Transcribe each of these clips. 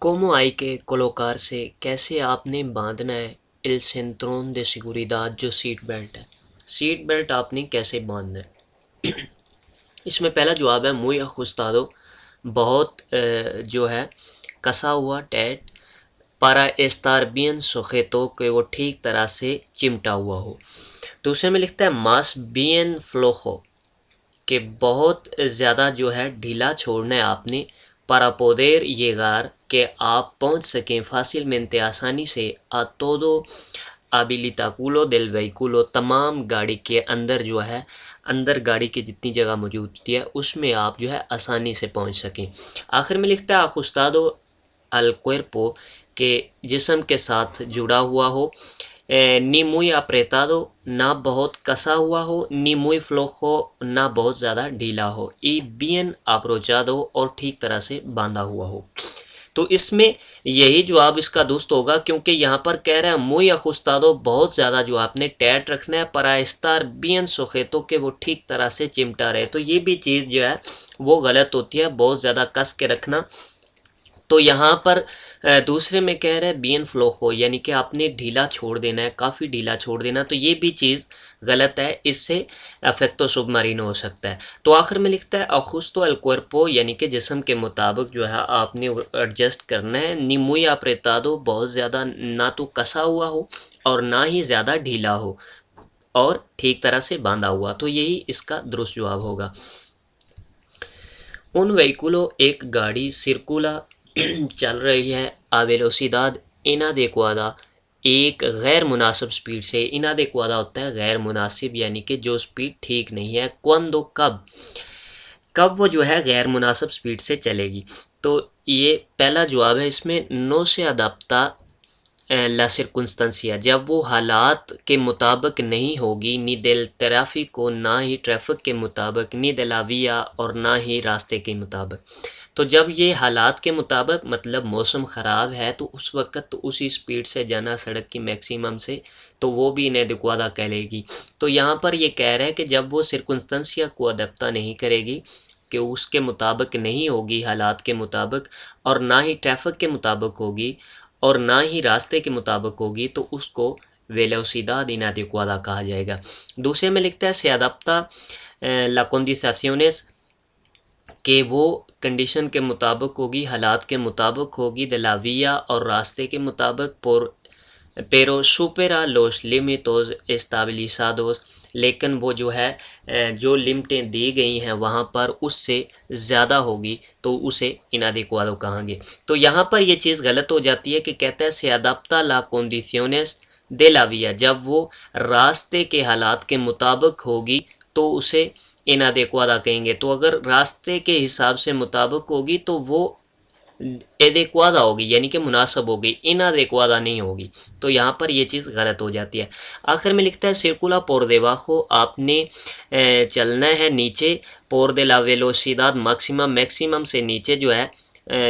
¿Cómo hay que colocarse? कैसे आपने बांधना है el cinturón de seguridad जो सीट बेल्ट है। सीट बेल्ट आपने कैसे बांधना है? इसमें पहला जवाब है muy ajustado, बहुत जो है कसा हुआ tight, para estar bien sujeto कि वो ठीक तरह से चिमटा हुआ हो। दूसरे में लिखता है más bien flojo कि बहुत ज़्यादा जो है ढीला छोड़ना है आपने, para poder llegar कि आप पहुंच सकें fácilmente आसानी से a todo habilitáculo del vehículo तमाम गाड़ी के अंदर जो है, अंदर गाड़ी की जितनी जगह मौजूद होती है उसमें आप जो है आसानी से पहुंच सकें। आखिर में लिखता है ajustado al cuerpo के जिस्म के साथ जुड़ा हुआ हो, नी muy apretado ना बहुत कसा हुआ हो, नी muy flojo ना बहुत ज़्यादा ढीला हो, y bien abrochado और ठीक तरह से बांधा हुआ हो। तो इसमें यही जवाब इसका दुरुस्त होगा, क्योंकि यहाँ पर कह रहा है muy ajustado बहुत ज़्यादा जो आपने टाइट रखना है, para estar bien sujeto कि वो ठीक तरह से चिमटा रहे। तो ये भी चीज़ जो है वो गलत होती है, बहुत ज़्यादा कस के रखना। तो यहाँ पर दूसरे में कह रहा है बीन फ्लो हो, यानी कि आपने ढीला छोड़ देना है, काफ़ी ढीला छोड़ देना, तो ये भी चीज़ गलत है, इससे अफेक्टो सबमरीनो हो सकता है। तो आखिर में लिखता है अखुस्तो अल cuerpo यानी कि जिस्म के मुताबिक जो है आपने एडजस्ट करना है, नी muy apretado बहुत ज़्यादा ना तो कसा हुआ हो और ना ही ज़्यादा ढीला हो और ठीक तरह से बांधा हुआ। तो यही इसका दुरुस्त जवाब होगा। उन व्हीकुलो एक गाड़ी सिरकुला चल रही है a velocidad inadecuada एक गैर मुनासिब स्पीड से। inadecuada होता है गैर मुनासिब, यानी कि जो स्पीड ठीक नहीं है। cuando कब वो जो है गैर मुनासिब स्पीड से चलेगी। तो ये पहला जवाब है इसमें, no se adapta ला सिरकुंस्टेंसिया जब वो हालात के मुताबिक नहीं होगी, नी दिल ट्रैफिक ना ही ट्रैफिक के मुताबिक, नी दिलाविया और ना ही रास्ते के मुताबिक। तो जब ये हालात के मुताबिक मतलब मौसम ख़राब है तो उस वक्त तो उसी स्पीड से जाना सड़क की मैक्सिमम से, तो वो भी इनेडिक्वादा कहलेगी। तो यहाँ पर ये कह रहा है कि जब वो सिरकुंस्टेंसिया को अदप्ता नहीं करेगी, कि उसके मुताबिक नहीं होगी हालात के मुताबिक, और ना ही ट्रैफिक के मुताबिक होगी और ना ही रास्ते के मुताबिक होगी, तो उसको वेलोसिडad inadecuada कहा जाएगा। दूसरे में लिखता है se adapta la condiciones कि वो कंडीशन के मुताबिक होगी, हालात के मुताबिक होगी, de la vía और रास्ते के मुताबिक, por pero supera los límites estabilizados लेकिन वो जो है जो लिमिटें दी गई हैं वहाँ पर उससे ज़्यादा होगी, तो उसे inadecuado कहेंगे। तो यहाँ पर ये चीज़ गलत हो जाती है कि कहता है se adapta la condiciones de la vía जब वो रास्ते के हालात के मुताबिक होगी तो उसे inadecuada कहेंगे। तो अगर रास्ते के हिसाब से मुताबिक होगी तो वो एदेक्वादा होगी, यानी कि मुनासिब होगी, इनादेक्वादा नहीं होगी। तो यहाँ पर ये चीज़ गलत हो जाती है। आखिर में लिखता है सिरकुला पोर देबाखो आपने चलना है नीचे, पोर दे ला वेलोसिडad मैक्सिमम मैक्सिमम से नीचे जो है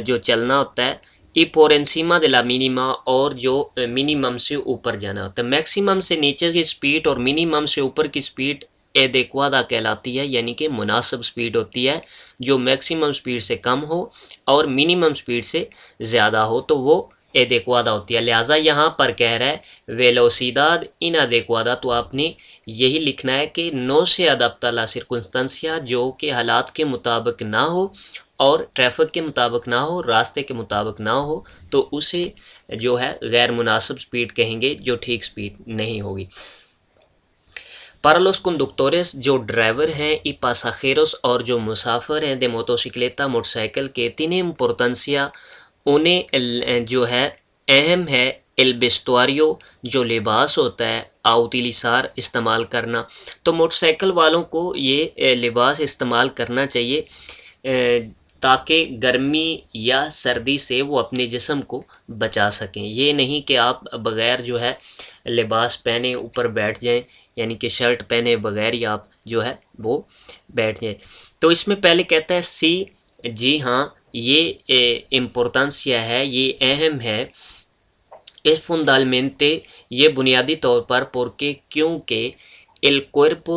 जो चलना होता है, ई पोर एंसीमा दे ला मिनिमा और जो मिनिमम से ऊपर जाना होता है। मैक्सिमम से नीचे की स्पीड और मिनिमम से ऊपर की स्पीड एदेक्वादा कहलाती है, यानी कि मुनासिब स्पीड होती है। जो मैक्सिमम स्पीड से कम हो और मिनिमम स्पीड से ज़्यादा हो तो वो एदेक्वादा होती है। लिहाजा यहाँ पर कह रहा है वेलोसिडad inadecuada, तो आपने यही लिखना है कि नो से adapta la circunstancia जो कि हालात के मुताबिक ना हो और ट्रैफिक के मुताबिक ना हो, रास्ते के मुताबिक ना हो, तो उसे जो है गैर मुनासिब स्पीड कहेंगे, जो ठीक स्पीड नहीं होगी। para los conductores जो ड्राइवर हैं, y pasajeros और जो मुसाफिर हैं, de motocicleta मोटरसाइकिल के, tiene importancia उन्हें जो है अहम है el vestuario जो लिबास होता है, a utilizar इस्तेमाल करना। तो मोटरसाइकिल वालों को ये लिबास इस्तेमाल करना चाहिए ताकि गर्मी या सर्दी से वो अपने जिस्म को बचा सकें। ये नहीं कि आप बग़ैर जो है लिबास पहने ऊपर बैठ जाएं, यानी कि शर्ट पहने बगैर ही आप जो है वो बैठ जाए। तो इसमें पहले कहता है सी, जी हाँ, ये इम्पोर्टेंसिया है, ये अहम है, इस फुंडामेंटे ये बुनियादी तौर पर, porque क्योंकि el cuerpo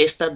está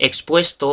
expuesto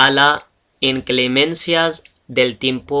a la inclemencias del tiempo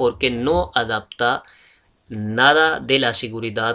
porque no adapta nada de la seguridad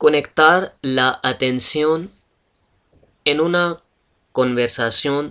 Conectar la atención en una conversación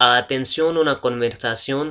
atención una conversación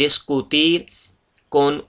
discutir con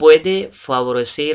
puede favorecer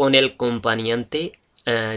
con el acompañante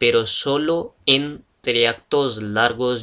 pero solo en trayectos largos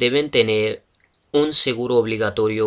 deben tener un seguro obligatorio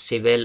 civil،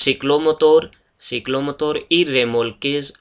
ciclomotor y remolques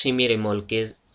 semi remolques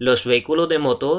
los vehículos de motor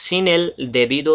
sin el debido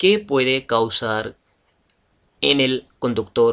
que puede causar en el conductor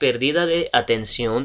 pérdida de atención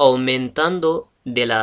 aumentando de la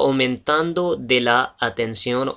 aumentando de la atención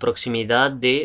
proximidad de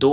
2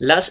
Las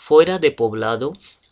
fuera de poblado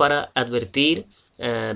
para advertir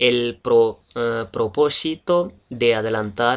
el propósito de adelantar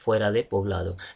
fuera de poblado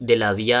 de la vía،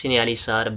señalizar،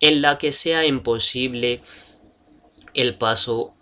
en la que sea imposible el paso،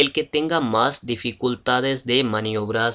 el que tenga más dificultades de maniobras،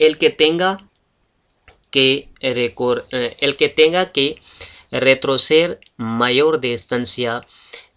el que tenga que retroceder mayor distancia،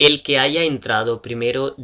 el que haya entrado primero،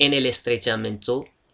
en el estrechamiento،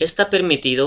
está permitido،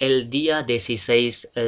el día 16،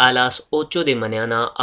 a las 8 de mañana،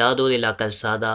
lado de la calzada،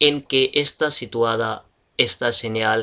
en que está situada esta señal،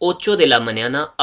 8 de la mañana،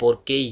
porque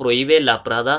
prohíbe la parada،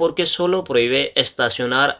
porque solo prohíbe estacionar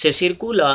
Se circula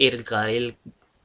el carril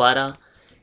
para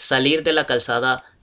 salir de la calzada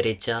derecha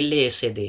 LSD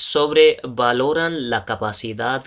sobre valoran la capacidad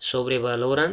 sobre valoran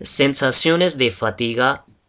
sensaciones de fatiga,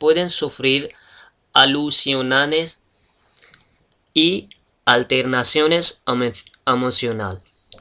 pueden sufrir alucinaciones y alteraciones emocional,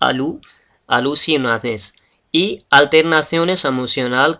alucinaciones y alteraciones emocional,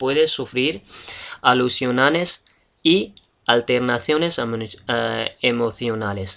puede sufrir alucinaciones y alteraciones emocionales.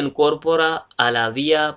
incorpora a la vía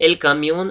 el camión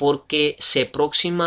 porque se aproxima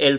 el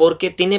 porque tiene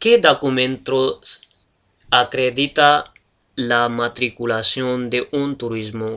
¿Qué documentos acredita la matriculación de un turismo?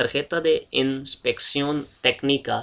tarjeta de inspección técnica،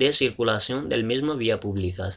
de circulación del mismo vía públicas.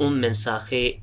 mensaje،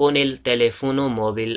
con el teléfono móvil،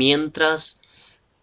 mientras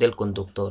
del conductor،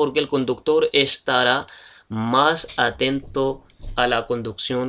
porque el conductor estará más atento a la conducción،